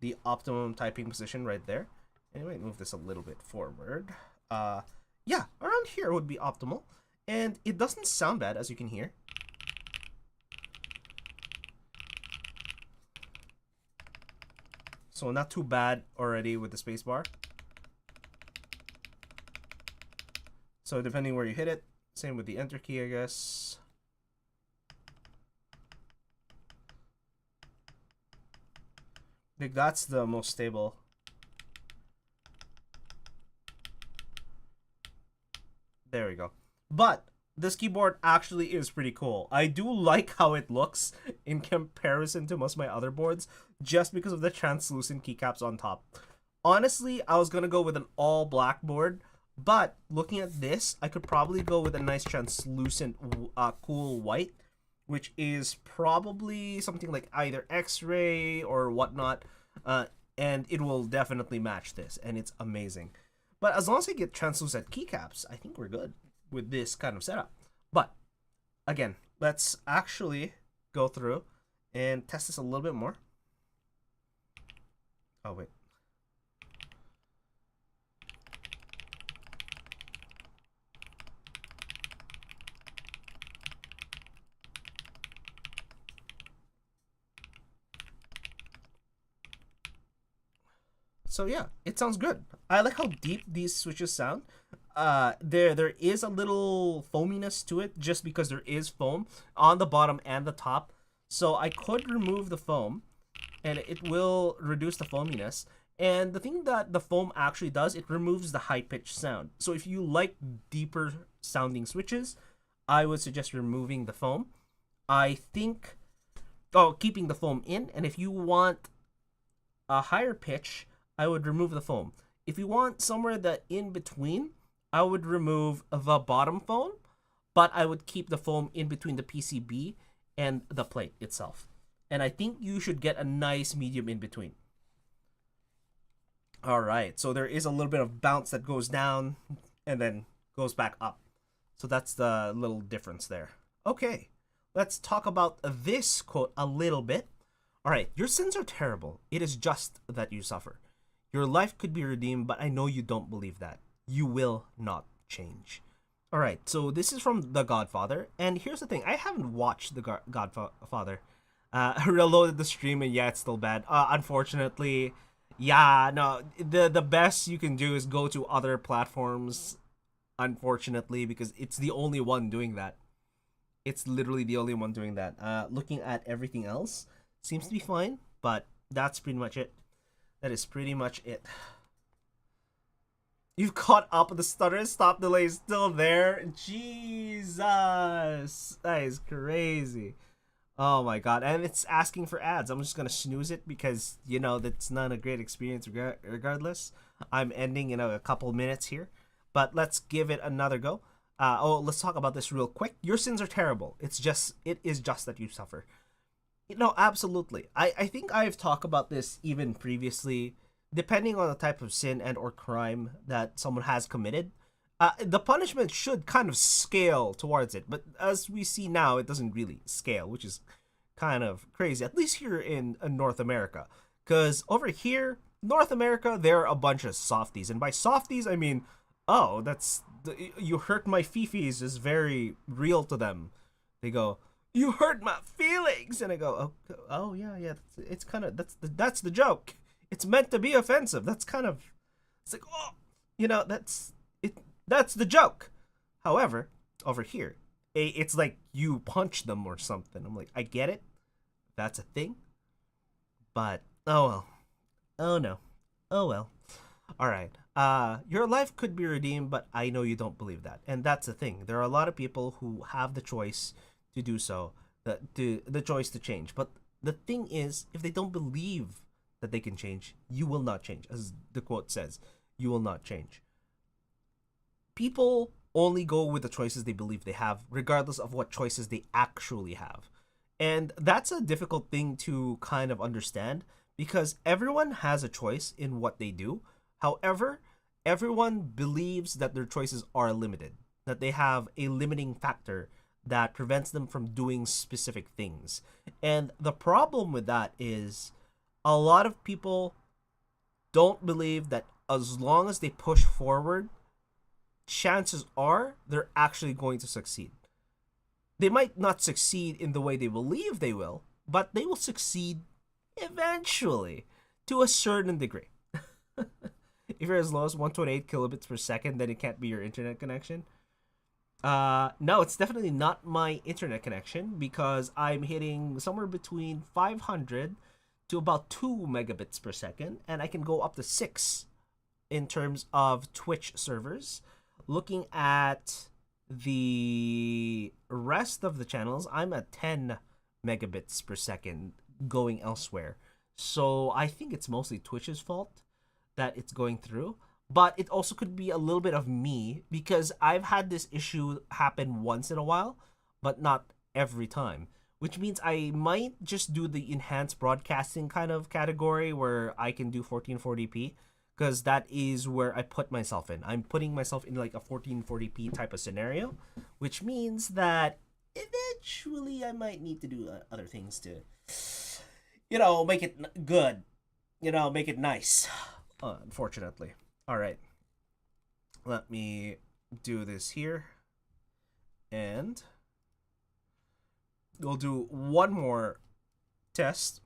S1: the optimum typing position right there. Anyway, move this a little bit forward. Yeah, around here would be optimal, and it doesn't sound bad, as you can hear. So not too bad already with the spacebar. So depending where you hit it, same with the enter key, I guess. I think that's the most stable. There we go. But this keyboard actually is pretty cool. I do like how it looks in comparison to most of my other boards, just because of the translucent keycaps on top. Honestly, I was gonna go with an all black board, but looking at this, I could probably go with a nice translucent cool white, which is probably something like either X-ray or whatnot, and it will definitely match this, and it's amazing. But as long as I get translucent keycaps, I think we're good with this kind of setup. But again, let's actually go through and test this a little bit more. Oh, wait. So yeah, it sounds good. I like how deep these switches sound. There is a little foaminess to it just because there is foam on the bottom and the top. So I could remove the foam and it will reduce the foaminess. And the thing that the foam actually does, it removes the high-pitched sound. So if you like deeper sounding switches, I would suggest removing the foam. I think, keeping the foam in. And if you want a higher pitch, I would remove the foam. If you want somewhere that in between, I would remove the bottom foam, but I would keep the foam in between the PCB and the plate itself. And I think you should get a nice medium in between. All right, so there is a little bit of bounce that goes down and then goes back up. So that's the little difference there. Okay, let's talk about this quote a little bit. All right, your sins are terrible. It is just that you suffer. Your life could be redeemed, but I know you don't believe that. You will not change. All right, so this is from The Godfather, and here's the thing. I haven't watched The Godfather. I reloaded the stream, and yeah, it's still bad. Unfortunately, yeah, no, the best you can do is go to other platforms, unfortunately, because it's the only one doing that. It's literally the only one doing that. Looking at everything else, seems to be fine, but that's pretty much it. That is pretty much it. You've caught up with the stutter. Stop delay is still there. Jesus. That is crazy. Oh my god. And it's asking for ads. I'm just going to snooze it because, you know, that's not a great experience regardless. I'm ending in a couple minutes here. But let's give it another go. Let's talk about this real quick. Your sins are terrible. It is just that you suffer. No, absolutely. I think I've talked about this even previously. Depending on the type of sin and or crime that someone has committed, the punishment should kind of scale towards it. But as we see now, it doesn't really scale, which is kind of crazy, at least here in North America. Because over here, North America, they're a bunch of softies. And by softies, I mean, you hurt my fifis is very real to them. They go, you hurt my feelings, and I go, oh yeah, it's kind of that's the joke. It's meant to be offensive. That's kind of, it's like, oh, you know, that's it. That's the joke. However, over here, it's like you punch them or something. I'm like, I get it. that's a thing. But oh well. Oh no. Oh well. All right. Your life could be redeemed, but I know you don't believe that, and that's the thing. There are a lot of people who have the choice to do so, the choice to change. But the thing is, if they don't believe that they can change, you will not change, as the quote says. You will not change. People only go with the choices they believe they have, regardless of what choices they actually have. And that's a difficult thing to kind of understand because everyone has a choice in what they do. However, everyone believes that their choices are limited, that they have a limiting factor that prevents them from doing specific things. And the problem with that is a lot of people don't believe that as long as they push forward, chances are they're actually going to succeed. They might not succeed in the way they believe they will, but they will succeed eventually to a certain degree. If you're as low as 128 kilobits per second, then it can't be your internet connection. No, it's definitely not my internet connection because I'm hitting somewhere between 500 to about 2 megabits per second, and I can go up to 6 in terms of Twitch servers. Looking at the rest of the channels, I'm at 10 megabits per second going elsewhere. So I think it's mostly Twitch's fault that it's going through. But it also could be a little bit of me because I've had this issue happen once in a while, but not every time. Which means I might just do the enhanced broadcasting kind of category where I can do 1440p because that is where I put myself in. I'm putting myself in like a 1440p type of scenario, which means that eventually I might need to do other things to, make it good, make it nice, unfortunately. All right, let me do this here, and we'll do one more test,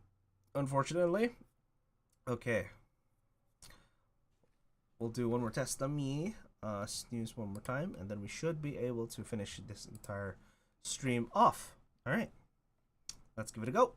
S1: unfortunately. Okay. We'll do one more test. Let me snooze one more time, and then we should be able to finish this entire stream off. All right. Let's give it a go.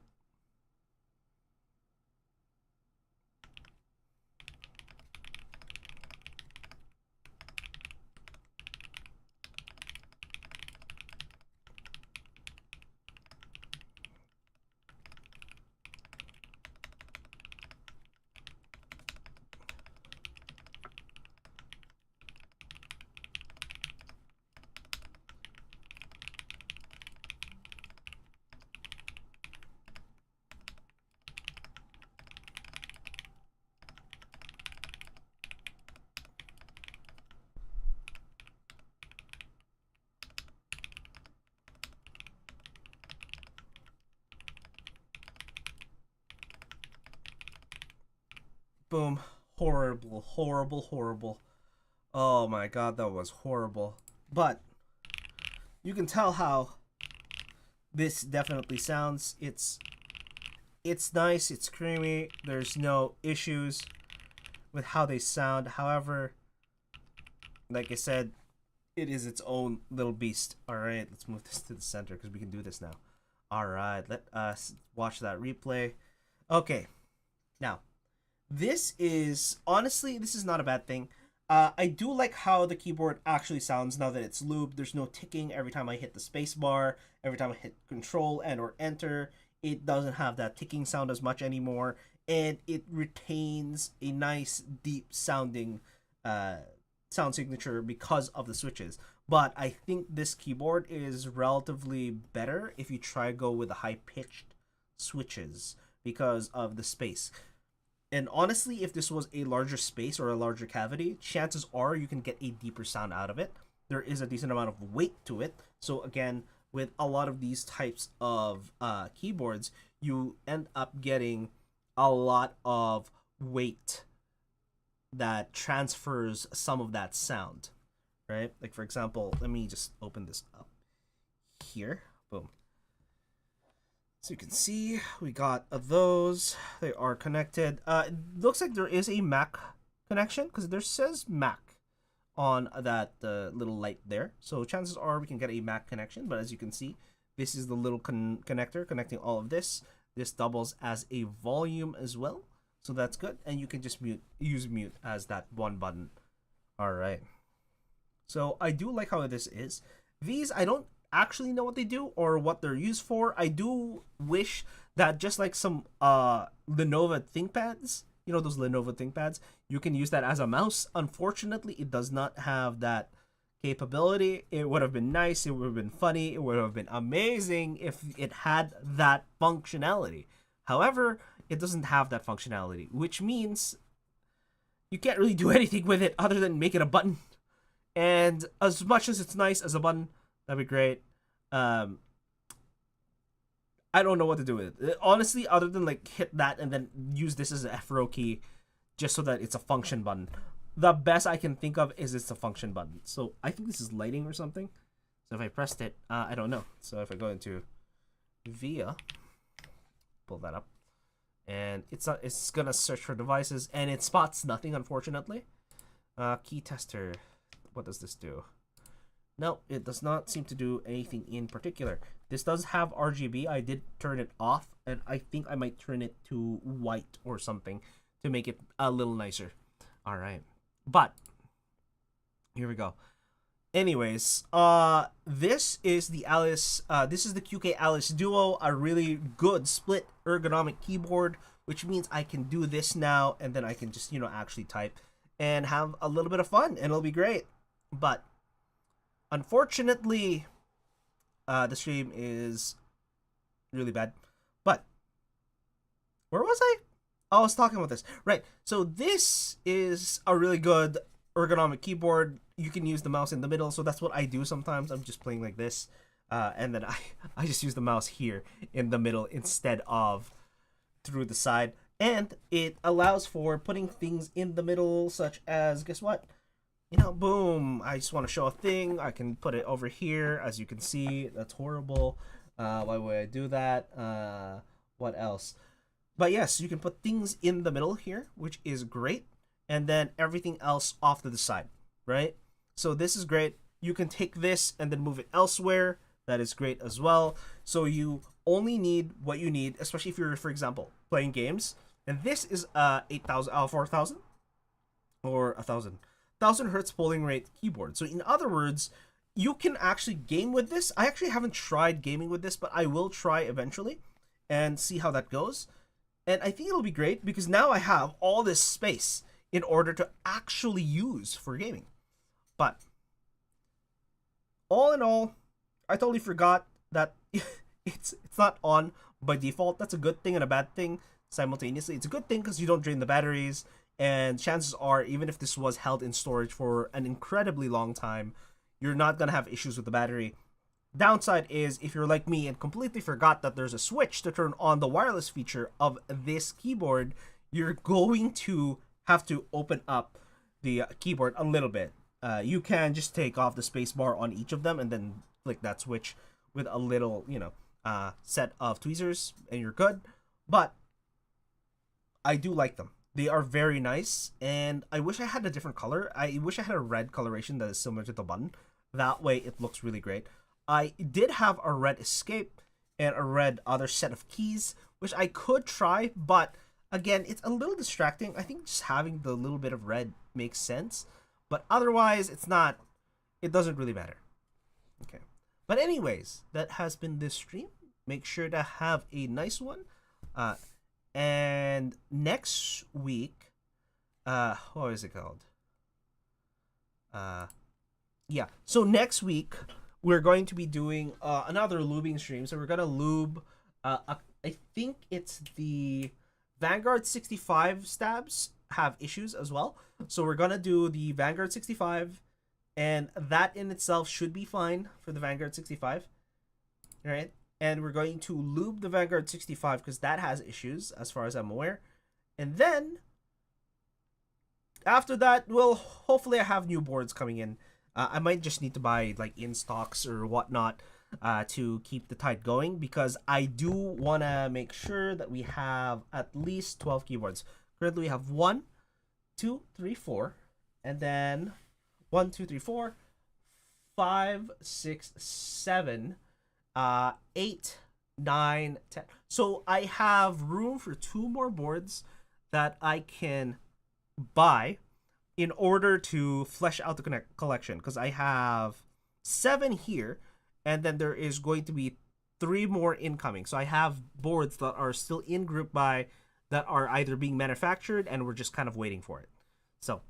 S1: Boom. Horrible, horrible, horrible. Oh my god, that was horrible. But you can tell how this definitely sounds. It's nice, it's creamy. There's no issues with how they sound. However, like I said, it is its own little beast. All right, let's move this to the center because we can do this now. All right, let us watch that replay. Okay, now this is honestly, this is not a bad thing. I do like how the keyboard actually sounds now that it's lubed. There's no ticking every time I hit the space bar, every time I hit control and or enter. It doesn't have that ticking sound as much anymore, and it retains a nice deep sounding sound signature because of the switches. But I think this keyboard is relatively better if you try to go with the high pitched switches because of the space. And honestly, if this was a larger space or a larger cavity, chances are you can get a deeper sound out of it. There is a decent amount of weight to it. So again, with a lot of these types of keyboards, you end up getting a lot of weight that transfers some of that sound, right? Like for example, let me just open this up here. Boom. So you can see we got those. They are connected. It looks like there is a Mac connection because there says Mac on that little light there. So chances are we can get a Mac connection. But as you can see, this is the little connector connecting all of this. This doubles as a volume as well, so that's good. And you can just use mute as that one button. All right. So I do like how this is. These, I don't actually know what they do or what they're used for. I do wish that just like some Lenovo ThinkPads, you know, those Lenovo ThinkPads, you can use that as a mouse. Unfortunately, it does not have that capability. It would have been nice, it would have been funny, it would have been amazing if it had that functionality. However, it doesn't have that functionality, which means you can't really do anything with it other than make it a button. And as much as it's nice as a button, that'd be great. I don't know what to do with it. Honestly, other than like hit that and then use this as an F-row key just so that it's a function button. The best I can think of is it's a function button. So I think this is lighting or something. So if I pressed it, I don't know. So if I go into VIA, pull that up, and it's gonna search for devices, and it spots nothing, unfortunately. Key tester. What does this do? No, it does not seem to do anything in particular. This does have RGB. I did turn it off, and I think I might turn it to white or something to make it a little nicer. All right, but here we go. Anyways, this is the Alice. This is the QK Alice Duo, a really good split ergonomic keyboard, which means I can do this now, and then I can just actually type and have a little bit of fun, and it'll be great. But unfortunately, the stream is really bad. But where was I? I was talking about this. Right. So this is a really good ergonomic keyboard. You can use the mouse in the middle. So that's what I do sometimes. I'm just playing like this. And then I just use the mouse here in the middle instead of through the side. And it allows for putting things in the middle, such as, guess what? Boom, I just want to show a thing. I can put it over here. As you can see, that's horrible. Why would I do that? What else? But yes, you can put things in the middle here, which is great. And then everything else off to the side, right? So this is great. You can take this and then move it elsewhere. That is great as well. So you only need what you need, especially if you're, for example, playing games. And this is 4,000 or 1,000. 1,000 hertz polling rate keyboard. So in other words, you can actually game with this. I actually haven't tried gaming with this, but I will try eventually and see how that goes. And I think it'll be great because now I have all this space in order to actually use for gaming. But all in all, I totally forgot that it's not on by default. That's a good thing and a bad thing simultaneously. It's a good thing because you don't drain the batteries. And chances are, even if this was held in storage for an incredibly long time, you're not going to have issues with the battery. Downside is, if you're like me and completely forgot that there's a switch to turn on the wireless feature of this keyboard, you're going to have to open up the keyboard a little bit. You can just take off the space bar on each of them and then flick that switch with a little, set of tweezers and you're good. But I do like them. They are very nice, and I wish I had a different color. I wish I had a red coloration that is similar to the button. That way, it looks really great. I did have a red escape and a red other set of keys, which I could try, but again, it's a little distracting. I think just having the little bit of red makes sense, but otherwise, it doesn't really matter. Okay. But anyways, that has been this stream. Make sure to have a nice one. And next week, what is it called? Yeah. So next week, we're going to be doing another lubing stream. So we're gonna lube. I think it's the Vanguard 65 stabs have issues as well. So we're gonna do the Vanguard 65, and that in itself should be fine for the Vanguard 65. All right. And we're going to lube the Vanguard 65 because that has issues as far as I'm aware. And then after that, well, hopefully I have new boards coming in. I might just need to buy like in stocks or whatnot to keep the tide going because I do want to make sure that we have at least 12 keyboards. Currently we have 1, 2, 3, 4, and then 1, 2, 3, 4, 5, 6, 7, 8 9, 10. So I have room for 2 more boards that I can buy in order to flesh out the collection, because I have 7 here, and then there is going to be 3 more incoming. So I have boards that are still in group buy that are either being manufactured and we're just kind of waiting for it. So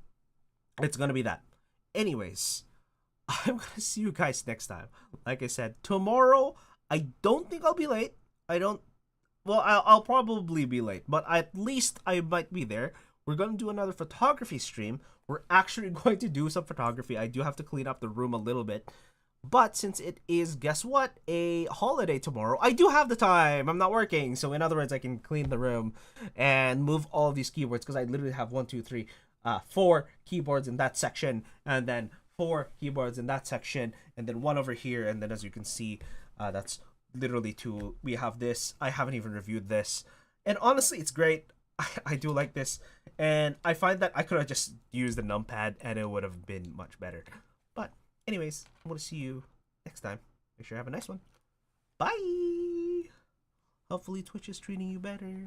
S1: it's going to be that. Anyways, I'm going to see you guys next time. Like I said, tomorrow, I don't think I'll be late. I'll probably be late, but at least I might be there. We're going to do another photography stream. We're actually going to do some photography. I do have to clean up the room a little bit. But since it is, guess what, a holiday tomorrow, I do have the time. I'm not working. So in other words, I can clean the room and move all of these keyboards, because I literally have 4 keyboards in that section, and then 4 keyboards in that section, and then 1 over here. And then as you can see, that's literally 2. We have this. I haven't even reviewed this. And honestly, it's great. I do like this. And I find that I could have just used the numpad and it would have been much better. But anyways, I want to see you next time. Make sure you have a nice one. Bye! Hopefully Twitch is treating you better.